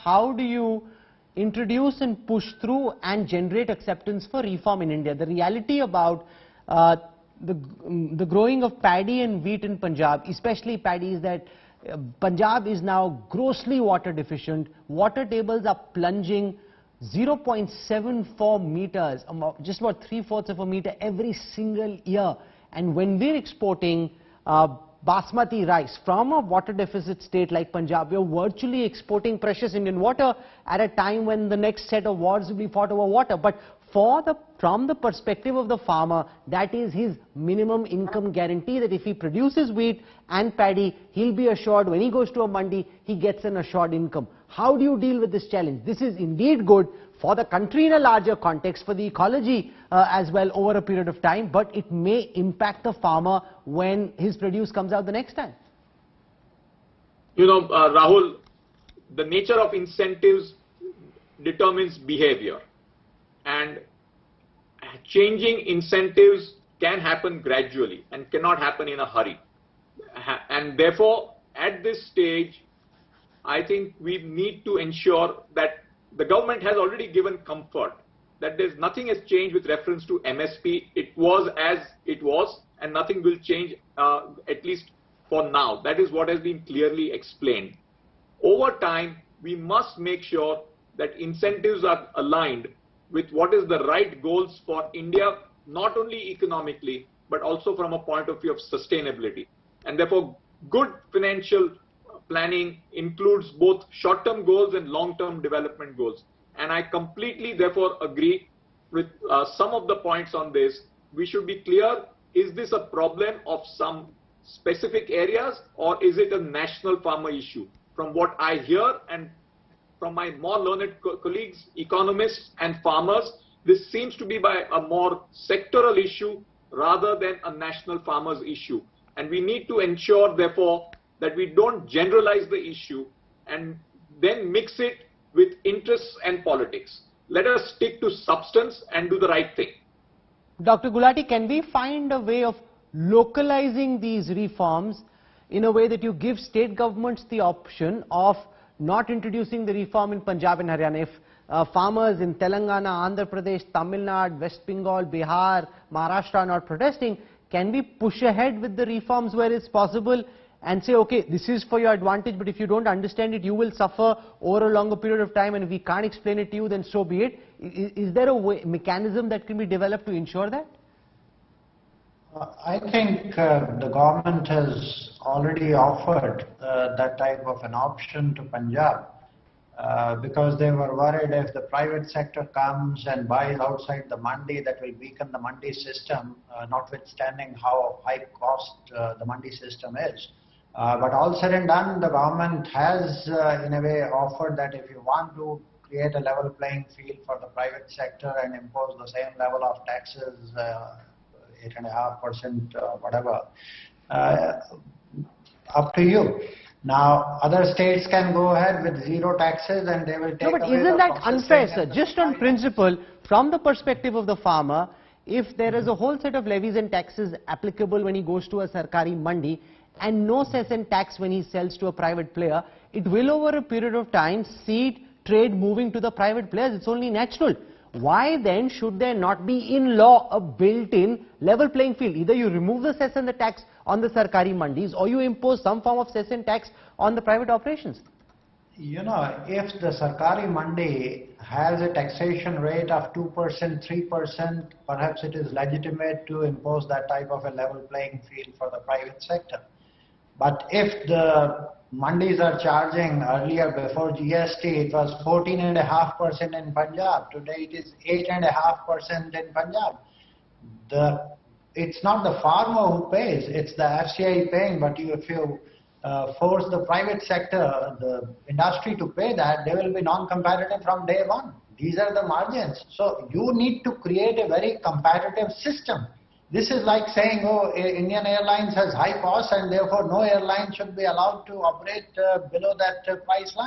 how do you introduce and push through and generate acceptance for reform in India? The reality about the growing of paddy and wheat in Punjab, especially paddy, is that Punjab is now grossly water deficient. Water tables are plunging 0.74 meters, just about 3/4 of a meter every single year. And when we're exporting basmati rice from a water deficit state like Punjab, we're virtually exporting precious Indian water at a time when the next set of wars will be fought over water. But from the perspective of the farmer, that is his minimum income guarantee, that if he produces wheat and paddy, he'll be assured when he goes to a mandi, he gets an assured income. How do you deal with this challenge? This is indeed good for the country in a larger context, for the ecology as well over a period of time, but it may impact the farmer when his produce comes out the next time. You know, Rahul, the nature of incentives determines behavior, and changing incentives can happen gradually and cannot happen in a hurry. And therefore, at this stage, I think we need to ensure that the government has already given comfort that there's nothing has changed with reference to MSP. It was as it was, and nothing will change, at least for now. That is what has been clearly explained. Over time, we must make sure that incentives are aligned with what is the right goals for India, not only economically, but also from a point of view of sustainability. And therefore, good financial planning includes both short-term goals and long-term development goals. And I completely, therefore, agree with some of the points on this. We should be clear, is this a problem of some specific areas, or is it a national farmer issue? From what I hear and from my more learned colleagues, economists and farmers, this seems to be by a more sectoral issue rather than a national farmers issue. And we need to ensure, therefore, that we don't generalize the issue and then mix it with interests and politics. Let us stick to substance and do the right thing. Dr. Gulati, can we find a way of localizing these reforms in a way that you give state governments the option of not introducing the reform in Punjab and Haryana? If farmers in Telangana, Andhra Pradesh, Tamil Nadu, West Bengal, Bihar, Maharashtra are not protesting, can we push ahead with the reforms where it's possible and say, okay, this is for your advantage, but if you don't understand it, you will suffer over a longer period of time, and if we can't explain it to you, then so be it? Is there a mechanism that can be developed to ensure that? I think the government has already offered that type of an option to Punjab because they were worried if the private sector comes and buys outside the mandi, that will weaken the mandi system, notwithstanding how high cost the mandi system is. But all said and done, the government has in a way offered that if you want to create a level playing field for the private sector and impose the same level of taxes, 8.5%, whatever, up to you. Now, other states can go ahead with zero taxes and they will take away. No, but isn't that unfair, sir? Just on principle, from the perspective of the farmer, if there is a whole set of levies and taxes applicable when he goes to a Sarkari mandi and no cess and tax when he sells to a private player, it will over a period of time see trade moving to the private players. It's only natural. Why then should there not be in law a built-in level playing field? Either you remove the cess and the tax on the Sarkari mandis, or you impose some form of cess and tax on the private operations. You know, if the Sarkari mandi has a taxation rate of 2%, 3%, perhaps it is legitimate to impose that type of a level playing field for the private sector. But if the mandis are charging, earlier before GST, it was 14.5% in Punjab. Today it is 8.5% in Punjab. It's not the farmer who pays, it's the FCI paying. But if you force the private sector, the industry to pay that, they will be non-competitive from day one. These are the margins. So you need to create a very competitive system. This is like saying, oh, Indian Airlines has high costs and therefore no airline should be allowed to operate below that price line.